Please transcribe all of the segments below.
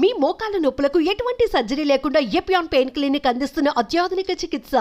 మీ మోకాల నొప్పులకు ఎటువంటి సర్జరీ లేకుండా ఎపియాన్ పెయిన్ క్లినిక్ అందిస్తున్న అత్యాధునిక చికిత్స.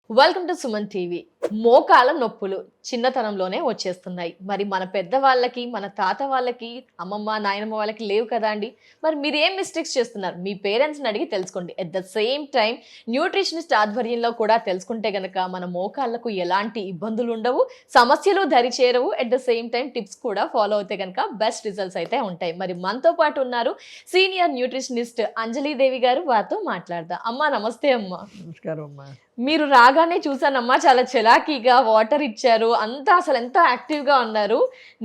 Welcome to Suman TV. మోకాల నొప్పులు చిన్నతనంలోనే వచ్చేస్తున్నాయి. మరి మన పెద్దవాళ్ళకి, మన తాత వాళ్ళకి, అమ్మమ్మ నాయనమ్మ వాళ్ళకి లేవు కదా అండి. మరి మీరు ఏం మిస్టేక్స్ చేస్తున్నారు? మీ పేరెంట్స్ని అడిగి తెలుసుకోండి. At the same time nutritionist ఆధ్వర్యంలో కూడా తెలుసుకుంటే గనక మన మోకాళ్ళకు ఎలాంటి ఇబ్బందులు ఉండవు, సమస్యలు దరి చేరవు. At the same time tips కూడా ఫాలో అవుతే కనుక బెస్ట్ రిజల్ట్స్ అయితే ఉంటాయి. మరి మనతో పాటు ఉన్నారు సీనియర్ న్యూట్రిషనిస్ట్ అంజలీదేవి గారు. వారితో మాట్లాడదాం. అమ్మా నమస్తే. అమ్మా నమస్కారం అమ్మా. మీరు రాగానే చూసానమ్మా, చాలా చలాకీగా వాటర్ ఇచ్చారు, అంతా అసలు ఎంత యాక్టివ్గా ఉన్నారు.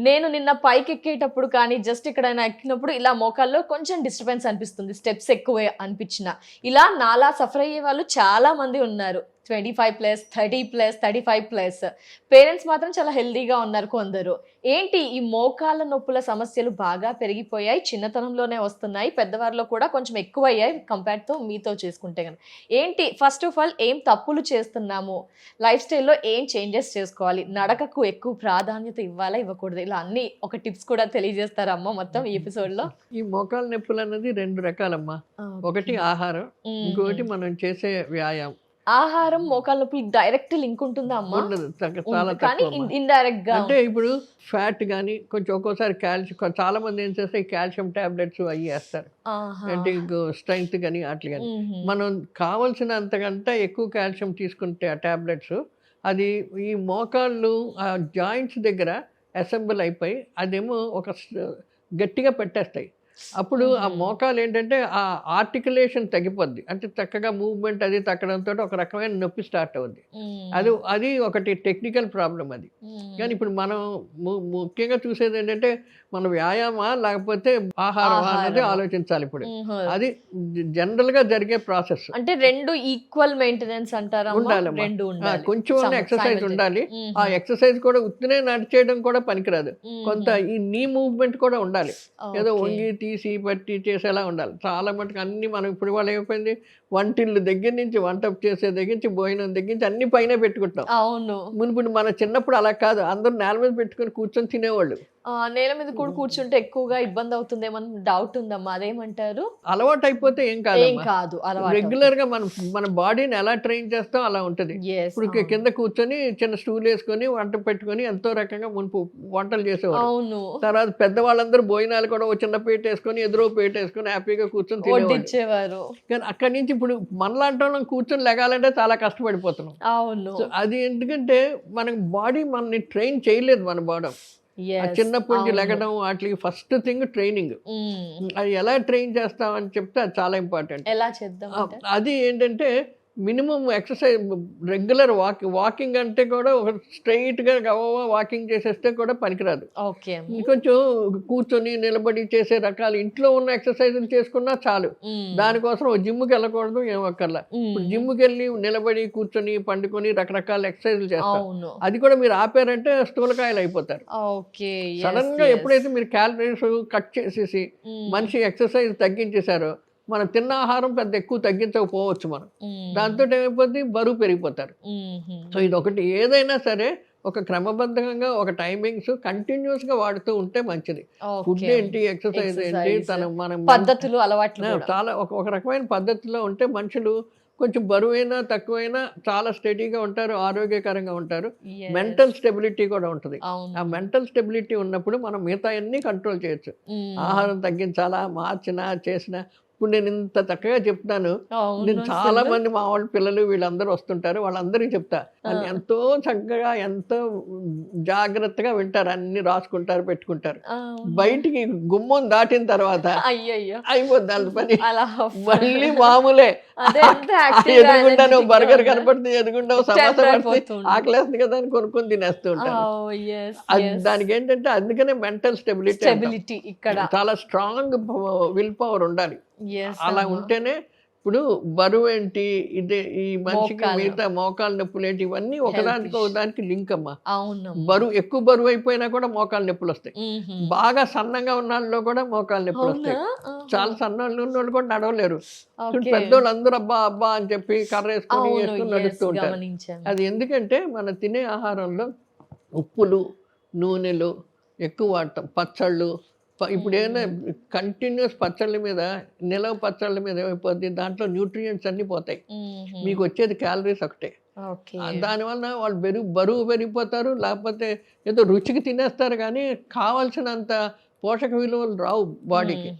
నేను నిన్న పైకి ఎక్కేటప్పుడు కానీ జస్ట్ ఎక్కడైనా ఎక్కినప్పుడు ఇలా మోకాల్లో కొంచెం డిస్టర్బెన్స్ అనిపిస్తుంది, స్టెప్స్ ఎక్కువే అనిపించిన. ఇలా నాలా సఫర్ అయ్యే వాళ్ళు చాలా మంది ఉన్నారు. 25+, 30+, 35+. పేరెంట్స్ మాత్రం చాలా హెల్దీగా ఉన్నారు కొందరు. ఏంటి ఈ మోకాళ్ళ నొప్పుల సమస్యలు బాగా పెరిగిపోయాయి, చిన్నతనంలోనే వస్తున్నాయి, పెద్దవారిలో కూడా కొంచెం ఎక్కువ అయ్యాయి కంపేర్తో మీతో చేసుకుంటే కనుక. ఏంటి ఫస్ట్ ఆఫ్ ఆల్ ఏం తప్పులు చేస్తున్నాము, లైఫ్ స్టైల్లో ఏం చేంజెస్ చేసుకోవాలి, నడకకు ఎక్కువ ప్రాధాన్యత ఇవ్వాలా ఇవ్వకూడదు, ఇలా అన్ని ఒక టిప్స్ కూడా తెలియజేస్తారమ్మా మొత్తం ఈ ఎపిసోడ్లో. ఈ మోకాళ్ళ నొప్పులు అన్నది 2 రకాలమ్మా. ఒకటి ఆహారం, ఇంకొకటి మనం చేసే వ్యాయామం. ఆహారం మోకాళ్ళ నొప్పి డైరెక్ట్ లింక్ ఉంటుందా అమ్మా? ఉండదు, చాలా కానీ తక్కువ. ఇండైరెక్ట్ గా అంటే ఇప్పుడు ఫ్యాట్ కానీ కొంచెం ఒక్కోసారి కాల్షియం, చాలా మంది ఏం చేస్తే కాల్షియం టాబ్లెట్స్ అవి వేస్తారు, అంటే స్ట్రెంగ్త్ కానీ అట్లా కానీ. మనం కావాల్సినంతకంటే ఎక్కువ కాల్షియం తీసుకుంటే ఆ టాబ్లెట్స్ అది ఈ మోకాళ్ళు ఆ జాయింట్స్ దగ్గర అసెంబుల్ అయిపోయి అదేమో గట్టిగా పెట్టేస్తాయి. అప్పుడు ఆ మోకాలు ఏంటంటే ఆ ఆర్టికులేషన్ తగ్గిపోద్ది, అంటే చక్కగా మూవ్మెంట్ అది తగ్గడంతో ఒక రకమైన నొప్పి స్టార్ట్ అవుద్ది. అది ఒకటి టెక్నికల్ ప్రాబ్లం అది. కానీ ఇప్పుడు మనం ముఖ్యంగా చూసేది ఏంటంటే మన వ్యాయామా లేకపోతే ఆహారం అనేది ఆలోచించాలి. ఇప్పుడు అది జనరల్ గా జరిగే ప్రాసెస్. అంటే 2 ఈక్వల్ మెయింటెనెన్స్ అంటారా? ఉండాలి, కొంచెం ఎక్సర్సైజ్ ఉండాలి. ఆ ఎక్సర్సైజ్ కూడా ఉత్తినే నడిచేయడం కూడా పనికిరాదు, కొంత ఈ నీ మూవ్మెంట్ కూడా ఉండాలి. ఏదో వంగి తీసి పట్టి చేసేలా ఉండాలి. చాలా మటుకు అన్ని మనం ఇప్పుడు వాళ్ళు ఏమైపోయింది, వంటిల్లు దగ్గర నుంచి వంట చేసే దగ్గర నుంచి భోజనం దగ్గర నుంచి అన్ని పైన పెట్టుకుంటాం. అవును, మునుపు మన చిన్నప్పుడు అలా కాదు, అందరూ నేల మీద పెట్టుకుని కూర్చొని తినేవాళ్ళు. నేల మీద కూడా కూర్చుంటే ఎక్కువగా ఇబ్బంది అవుతుందేమని డౌట్ ఉందమ్మా, అదేమంటారు? అలవాటు అయిపోతే ఏం కాదు, రెగ్యులర్ గా మన బాడీని ఎలా ట్రైన్ చేస్తాం అలా ఉంటది. ఇప్పుడు కింద కూర్చొని చిన్న స్టూల్ వేసుకొని వంట పెట్టుకొని ఎంతో రకంగా మునుపు వంటలు చేసేవాళ్ళు. తర్వాత పెద్దవాళ్ళందరూ భోజనాలు కూడా చిన్న పేట వేసుకొని ఎదురో పేట వేసుకొని హ్యాపీగా కూర్చొని తినేవారు. కానీ అక్కడి నుంచి ఇప్పుడు మనలాంటి వాళ్ళం కూర్చొని లెగాలంటే చాలా కష్టపడిపోతున్నాం. అవును, అది ఎందుకంటే మనకి బాడీ మనని ట్రైన్ చేయలేదు. మన బాడీ చిన్నప్పటి నుంచి లెగడం వాటికి ఫస్ట్ థింగ్ ట్రైనింగ్. అది ఎలా ట్రైన్ చేస్తామని చెప్తే అది చాలా ఇంపార్టెంట్. ఎలా చేద్దాం అది ఏంటంటే మినిమం ఎక్సర్సైజ్, రెగ్యులర్ వాకింగ్ అంటే కూడా ఒక స్ట్రైట్ గా వాకింగ్ చేసేస్తే కూడా పనికిరాదు. కొంచెం కూర్చొని నిలబడి చేసే రకాలు ఇంట్లో ఉన్న ఎక్సర్సైజులు చేసుకున్నా చాలు. దానికోసం జిమ్కి వెళ్ళకూడదు, ఏమక్కర్లా. జిమ్కి వెళ్ళి నిలబడి కూర్చొని పండుకొని రకరకాల ఎక్సర్సైజులు చేస్తారు. అది కూడా మీరు ఆపారంటే స్థూలకాయలు అయిపోతారు. సడన్ గా ఎప్పుడైతే మీరు క్యాలరీస్ కట్ చేసేసి మనిషి ఎక్సర్సైజ్ తగ్గించేశారో మనం తిన్న ఆహారం పెద్ద ఎక్కువ తగ్గించకపోవచ్చు. మనం దాంతో ఏమైపోతుంది, బరువు పెరిగిపోతారు. సో ఇది ఒకటి. ఏదైనా సరే ఒక క్రమబద్ధంగా ఒక టైమింగ్స్ కంటిన్యూస్ గా వాడుతూ ఉంటే మంచిది. ఫుడ్ ఏంటి, ఎక్సర్సైజ్ ఏంటి, మనం పద్ధతులు అలవాట్లు చాలా ఒక రకమైన పద్ధతిలో ఉంటే మనుషులు కొంచెం బరువైనా తక్కువైనా చాలా స్టడీగా ఉంటారు, ఆరోగ్యకరంగా ఉంటారు. మెంటల్ స్టెబిలిటీ కూడా ఉంటుంది. ఆ మెంటల్ స్టెబిలిటీ ఉన్నప్పుడు మనం మిగతా అన్ని కంట్రోల్ చేయొచ్చు. ఆహారం తగ్గించాలా, మార్చినా చేసినా. ఇప్పుడు నేను ఇంత చక్కగా చెప్తాను, నేను చాలా మంది మా వాళ్ళ పిల్లలు వీళ్ళందరూ వస్తుంటారు, వాళ్ళందరికీ చెప్తా. ఎంతో చక్కగా ఎంతో జాగ్రత్తగా వింటారు, అన్ని రాసుకుంటారు, పెట్టుకుంటారు. బయటికి గుమ్మం దాటిన తర్వాత అయిపోద్ది వాళ్ళ పని, మళ్ళీ మామూలే. ఎదుగుండా నువ్వు బర్గర్ కనపడుతుంది, ఎదుగుండా సమోసా పడుతుంది, ఆకలేస్తుంది కదా అని కొనుక్కొని తినేస్తూ ఉంటారు. దానికి ఏంటంటే అందుకనే మెంటల్ స్టెబిలిటీ చాలా స్ట్రాంగ్ విల్ పవర్ ఉండాలి. అలా ఉంటేనే ఇప్పుడు బరువు ఏంటి, ఇదే ఈ మనిషికి మిగతా మోకాళ్ళ నొప్పులు ఏంటి, ఇవన్నీ ఒకదానికి లింక్ అమ్మా. ఎక్కువ బరువు అయిపోయినా కూడా మోకాళ్ళ నొప్పులు వస్తాయి. బాగా సన్నగా ఉన్న వాళ్ళలో కూడా మోకాళ్ళ నొప్పులు వస్తాయి. చాలా సన్నగా ఉన్న వాళ్ళు కూడా నడవలేరు. పెద్దోళ్ళు అందరూ అబ్బా అబ్బా అని చెప్పి కర్ర వేసుకొని నడుస్తూ ఉంటారు. అది ఎందుకంటే మన తినే ఆహారంలో ఉప్పులు, నూనెలు ఎక్కువ వాడతాం, పచ్చళ్ళు, ఇప్పుడు ఏమైనా కంటిన్యూస్ పచ్చళ్ళ మీద నిలవ పచ్చళ్ళ మీద ఏమైపోద్ది, దాంట్లో న్యూట్రియంట్స్ అన్నీ పోతాయి, మీకు వచ్చేది క్యాలరీస్ ఒకటే. దానివల్ల వాళ్ళు బరువు పెరిగిపోతారు, లేకపోతే ఏదో రుచికి తినేస్తారు కానీ కావాల్సినంత పోషక విలువలు రావు బాడీకి.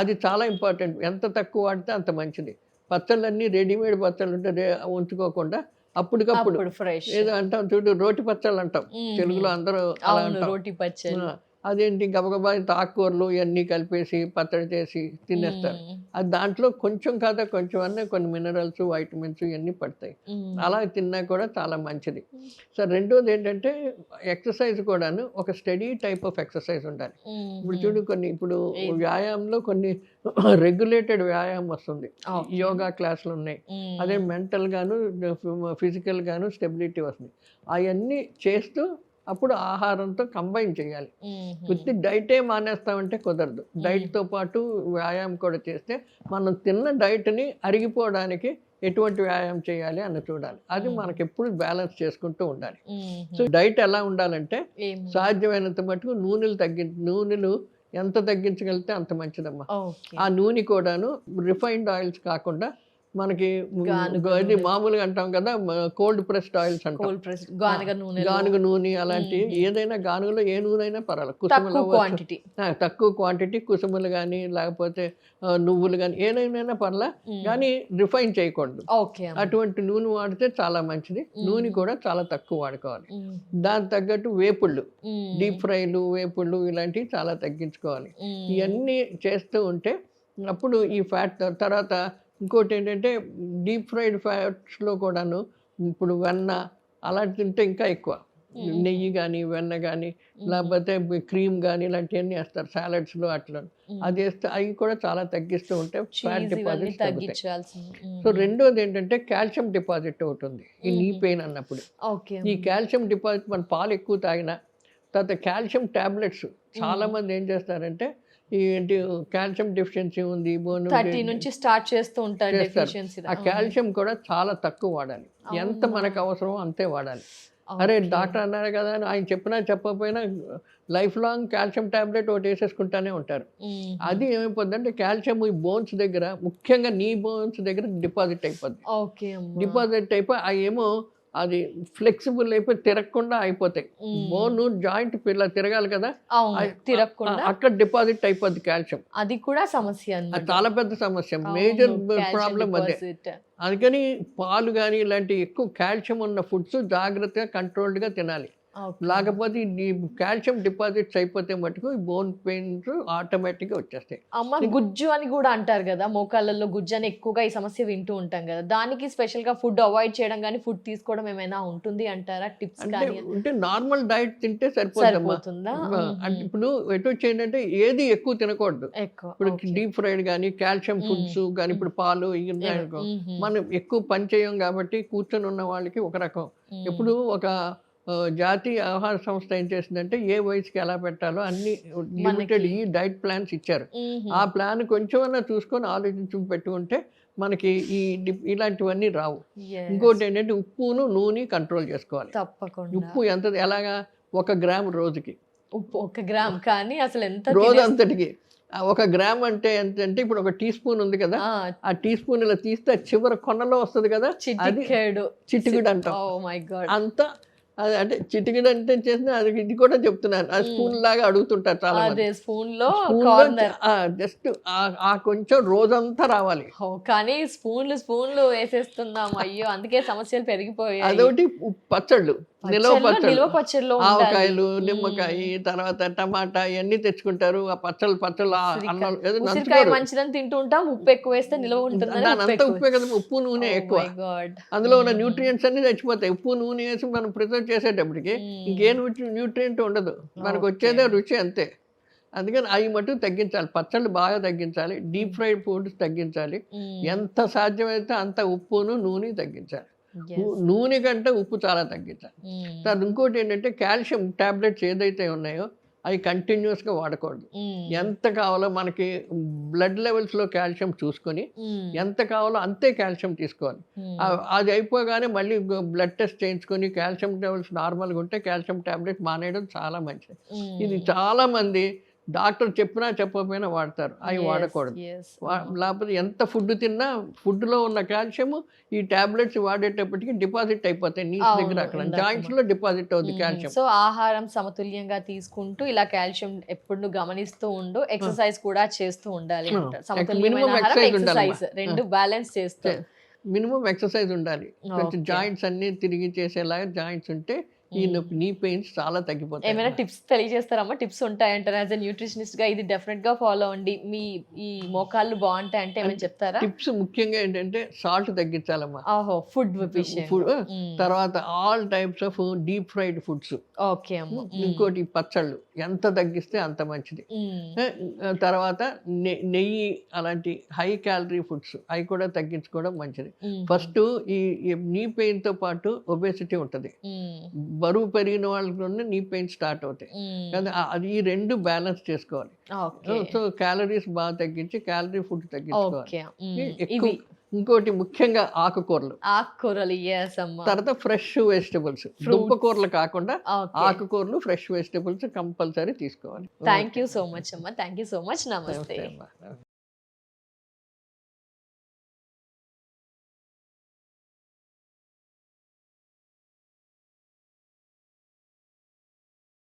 అది చాలా ఇంపార్టెంట్. ఎంత తక్కువ వాడితే అంత మంచిది. పచ్చళ్ళన్నీ రెడీమేడ్ పచ్చళ్ళు ఉంటే ఉంచుకోకుండా అప్పటికప్పుడు ఏదో అంటాం చూడు, రోటి పచ్చళ్ళు అంటాం తెలుగులో, అందరూ అలా అంటాం. అదేంటి గబగబా ఇంత ఆకుకూరలు ఇవన్నీ కలిపేసి పచ్చడి చేసి తినేస్తారు. అది దాంట్లో కొంచెం కాదా కొంచెం అన్నీ కొన్ని మినరల్స్, వైటమిన్స్ ఇవన్నీ పడతాయి. అలా తిన్నా కూడా చాలా మంచిది. సో రెండోది ఏంటంటే ఎక్సర్సైజ్ కూడాను ఒక స్టడీ టైప్ ఆఫ్ ఎక్సర్సైజ్ ఉండాలి. ఇప్పుడు చూడు ఇప్పుడు వ్యాయామంలో కొన్ని రెగ్యులేటెడ్ వ్యాయామం వస్తుంది, యోగా క్లాసులు ఉన్నాయి. అదే మెంటల్ గాను ఫిజికల్ గాను స్టెబిలిటీ వస్తుంది. అవన్నీ చేస్తూ అప్పుడు ఆహారంతో కంబైన్ చేయాలి. కొద్ది డైటే మానేస్తామంటే కుదరదు. డైట్తో పాటు వ్యాయామం కూడా చేస్తే మనం తిన్న డైట్ని అరిగిపోవడానికి ఎటువంటి వ్యాయామం చేయాలి అని చూడాలి. అది మనకి ఎప్పుడు బ్యాలెన్స్ చేసుకుంటూ ఉండాలి. సో డైట్ ఎలా ఉండాలంటే సాధ్యమైనంత మటుకు నూనెలు ఎంత తగ్గించగలిగితే అంత మంచిదమ్మా. ఆ నూనె కూడాను రిఫైన్డ్ ఆయిల్స్ కాకుండా మనకి ఇది మామూలుగా అంటాం కదా, కోల్డ్ ప్రెస్డ్ ఆయిల్స్ అంటాం, గానుగ నూనె అలాంటివి. ఏదైనా గానుగలో ఏ నూనె అయినా పర్వాలేదు, తక్కువ క్వాంటిటీ కుసుములు కానీ లేకపోతే నువ్వులు కానీ ఏదైనా పర్లా, కానీ రిఫైన్ చేయకూడదు. అటువంటి నూనె వాడితే చాలా మంచిది. నూనె కూడా చాలా తక్కువ వాడుకోవాలి. దాని తగ్గట్టు వేపుళ్ళు, డీప్ ఫ్రైలు, వేపుళ్ళు ఇలాంటివి చాలా తగ్గించుకోవాలి. ఇవన్నీ చేస్తూ ఉంటే అప్పుడు ఈ ఫ్యాట్ తర్వాత ఇంకోటి ఏంటంటే డీప్ ఫ్రైడ్ ఫ్యాట్స్లో కూడాను ఇప్పుడు వెన్న అలాంటి తింటే ఇంకా ఎక్కువ, నెయ్యి కానీ వెన్న కానీ లేకపోతే క్రీమ్ కానీ ఇలాంటివన్నీ వేస్తారు సాలడ్స్లో అట్లా. అది వేస్తే అవి కూడా చాలా తగ్గిస్తూ ఉంటే ఫ్యాట్ డిపాజిట్ తగ్గుతాయి. సో రెండోది ఏంటంటే కాల్షియం డిపాజిట్ ఒకటి ఉంది ఈ నీ పెయిన్ అన్నప్పుడు. ఈ కాల్షియం డిపాజిట్ మన పాలు ఎక్కువ తాగినా, తర్వాత కాల్షియం టాబ్లెట్స్ చాలామంది ఏం చేస్తారంటే ఏంటి కాల్షియం డెఫిషియన్సీ ఉంది, బోన్ నుంచి స్టార్ట్ చేస్తూ ఉంటారు. ఆ కాల్షియం కూడా చాలా తక్కువ వాడాలి, ఎంత మనకు అవసరమో అంతే వాడాలి. అరే డాక్టర్ అన్నారు కదా అని ఆయన చెప్పినా చెప్పకపోయినా లైఫ్ లాంగ్ కాల్షియం టాబ్లెట్ ఒకటి వేసేసుకుంటానే ఉంటారు. అది ఏమైపోద్ది అంటే కాల్షియం ఈ బోన్స్ దగ్గర, ముఖ్యంగా నీ బోన్స్ దగ్గర డిపాజిట్ అయిపోద్ది. డిపాజిట్ అయిపోయి అవి ఏమో అది ఫ్లెక్సిబుల్ అయిపోయి తిరగకుండా అయిపోతాయి. బోన్ జాయింట్ ఇలా తిరగాలి కదా, అక్కడ డిపాజిట్ అయిపోద్ది కాల్షియం. అది కూడా సమస్య, చాలా పెద్ద సమస్య, మేజర్ ప్రాబ్లం అదే. అందుకని పాలు కానీ ఇలాంటి ఎక్కువ కాల్షియం ఉన్న ఫుడ్స్ జాగ్రత్తగా కంట్రోల్డ్గా తినాలి. లేకపోతే ఈ కాల్షియం డిపాజిట్స్ అయిపోతే మటుకు బోన్ పెయిన్స్ ఆటోమేటిక్గా వచ్చేస్తాయి. అమ్మ గుజ్జు అని కూడా అంటారు కదా, మోకాళ్ళలో గుజ్జు అని ఎక్కువగా ఈ సమస్య వింటూ ఉంటాం కదా, దానికి స్పెషల్ గా ఫుడ్ అవాయిడ్ చేయడం కానీ ఫుడ్ తీసుకోవడం ఏమైనా ఉంటుంది అంటారా టిప్స్? అంటే నార్మల్ డైట్ తింటే సరిపోతుందా? ఇప్పుడు ఎటు ఏంటంటే ఏది ఎక్కువ తినకూడదు. ఇప్పుడు డీప్ ఫ్రైడ్ కానీ కాల్షియం ఫుడ్స్ కానీ ఇప్పుడు పాలు మనం ఎక్కువ పని చేయం కాబట్టి కూర్చొని ఉన్న వాళ్ళకి ఒక రకం. ఇప్పుడు ఒక జాతీయ ఆహార సంస్థ ఏం చేసిందంటే ఏ వయసుకి ఎలా పెట్టాలో అన్ని లిమిటెడ్ ఈ డైట్ ప్లాన్స్ ఇచ్చారు. ఆ ప్లాన్ కొంచెమన్నా చూసుకొని ఆలోచించి పెట్టుకుంటే మనకి ఇలాంటివన్నీ రావు. ఇంకోటి ఏంటంటే ఉప్పును నూనె కంట్రోల్ చేసుకోవాలి. ఉప్పు ఎంత ఎలాగా 1 గ్రామ్ రోజుకి, ఉప్పు 1 గ్రామ్, కానీ అసలు ఎంత రోజు అంతటికి 1 గ్రామ్ అంటే ఎంత అంటే ఇప్పుడు 1 టీ స్పూన్ ఉంది కదా, ఆ టీ స్పూన్ ఇలా తీస్తే చివరి కొనలో వస్తుంది కదా, చిటికెడు అంటాం. అంత అంటే చిటికెడు అంటే చేసిన అది ఇది కూడా చెప్తున్నాను, అది స్పూన్ లాగా అడుగుతుంటారు చాలా మంది. జస్ట్ ఆ కొంచెం రోజంతా రావాలి. కానీ స్పూన్లు వేసేస్తున్నాం, అయ్యో అందుకే సమస్యలు పెరిగిపోయాయి. అదొకటి పచ్చళ్ళు, నిలవ పచ్చళ్ళు, ఆవకాయలు, నిమ్మకాయ, తర్వాత టమాటా ఇవన్నీ తెచ్చుకుంటారు. ఆ పచ్చళ్ళు మంచిదని తింటూ ఉంటాం, ఉప్పు ఎక్కువ వేస్తే నిలవ ఉంటుంది. అంతా ఉప్పే కదా, ఉప్పు నూనె ఎక్కువ, అందులో ఉన్న న్యూట్రియంట్స్ అన్ని చచ్చిపోతాయి. ఉప్పు నూనె వేసి మనం ప్రిజర్వ్ చేసేటప్పటికి ఇంకే న్యూట్రియంట్ ఉండదు, మనకు వచ్చేదే రుచి అంతే. అందుకని అవి మటుకు తగ్గించాలి, పచ్చళ్ళు బాగా తగ్గించాలి, డీప్ ఫ్రైడ్ ఫుడ్స్ తగ్గించాలి, ఎంత సాధ్యమైతే అంత ఉప్పును నూనె తగ్గించాలి. నూనె కంటే ఉప్పు చాలా తగ్గించాలి. తర్వాత ఇంకోటి ఏంటంటే కాల్షియం టాబ్లెట్స్ ఏదైతే ఉన్నాయో అవి కంటిన్యూస్గా వాడకూడదు. ఎంత కావాలో మనకి బ్లడ్ లెవెల్స్లో కాల్షియం చూసుకొని ఎంత కావాలో అంతే కాల్షియం తీసుకోవాలి. అది అయిపోగానే మళ్ళీ బ్లడ్ టెస్ట్ చేయించుకొని కాల్షియం లెవెల్స్ నార్మల్గా ఉంటే కాల్షియం టాబ్లెట్ మానేయడం చాలా మంచిది. ఇది చాలామంది డాక్టర్ చెప్పినా చెప్పకపోయినా వాడతారు, అవి వాడకూడదు. లేకపోతే ఎంత ఫుడ్ తిన్నా ఫుడ్లో ఉన్న కాల్షియం ఈ టాబ్లెట్స్ వాడేటప్పటికి డిపాజిట్ అయిపోతాయి నీస్ దగ్గర, అక్కడ జాయింట్స్ లో డిపాజిట్ అవుతుంది కాల్షియం. సో ఆహారం సమతుల్యంగా తీసుకుంటూ ఇలా కాల్షియం ఎప్పుడు గమనిస్తూ ఉండు, ఎక్సర్సైజ్ కూడా చేస్తూ ఉండాలి. సమతుల్యమైన ఆహారం, ఎక్సర్సైజ్ రెండు బ్యాలెన్స్ చేస్తూ మినిమం ఎక్సర్సైజ్ ఉండాలి. కొంచెం జాయింట్స్ అన్ని తిరిగి చేసేలాగా జాయింట్స్ ఉంటే ఈ నీ పెయిన్స్ చాలా తగ్గిపోతాయి. ఏమైనా టిప్స్ తెలియజేస్తారమ్మా? టిప్స్ ఉంటాయంటారా? యాజ్ ఎ న్యూట్రిషనిస్ట్ గా ఇది డెఫినెట్ గా ఫాలో అండి, మీ ఈ మోకాళ్ళు బాగుంటాయి అంటే ఏమైనా చెప్తారా? టిప్స్ ముఖ్యంగా ఏంటంటే సాల్ట్ తగ్గించాలమ్మా. ఫుడ్ తర్వాత all types of deep fried foods. Okay అమ్మ. ఇంకోటి పచ్చళ్ళు ఎంత తగ్గిస్తే అంత మంచిది. తర్వాత నెయ్యి అలాంటి హై క్యాలరీ ఫుడ్స్ అవి కూడా తగ్గించుకోవడం మంచిది. ఫస్ట్ ఈ నీ పెయిన్ తో పాటు ఒబేసిటీ ఉంటుంది, బరువు పెరిగిన వాళ్ళకి నీ పెయిన్ స్టార్ట్ అవుతాయి కదా, అది ఈ రెండు బ్యాలెన్స్ చేసుకోవాలి. సో క్యాలరీస్ బాగా తగ్గించి క్యాలరీ ఫుడ్ తగ్గించుకోవాలి. ఇంకోటి ముఖ్యంగా ఆకుకూరలు, తర్వాత ఫ్రెష్ వెజిటబుల్స్, దుంపకూరలు కాకుండా ఆకుకూరలు ఫ్రెష్ వెజిటబుల్స్ కంపల్సరీ తీసుకోవాలి. థ్యాంక్ యూ సో మచ్ అమ్మా, థ్యాంక్ యూ సో మచ్. నమస్తే.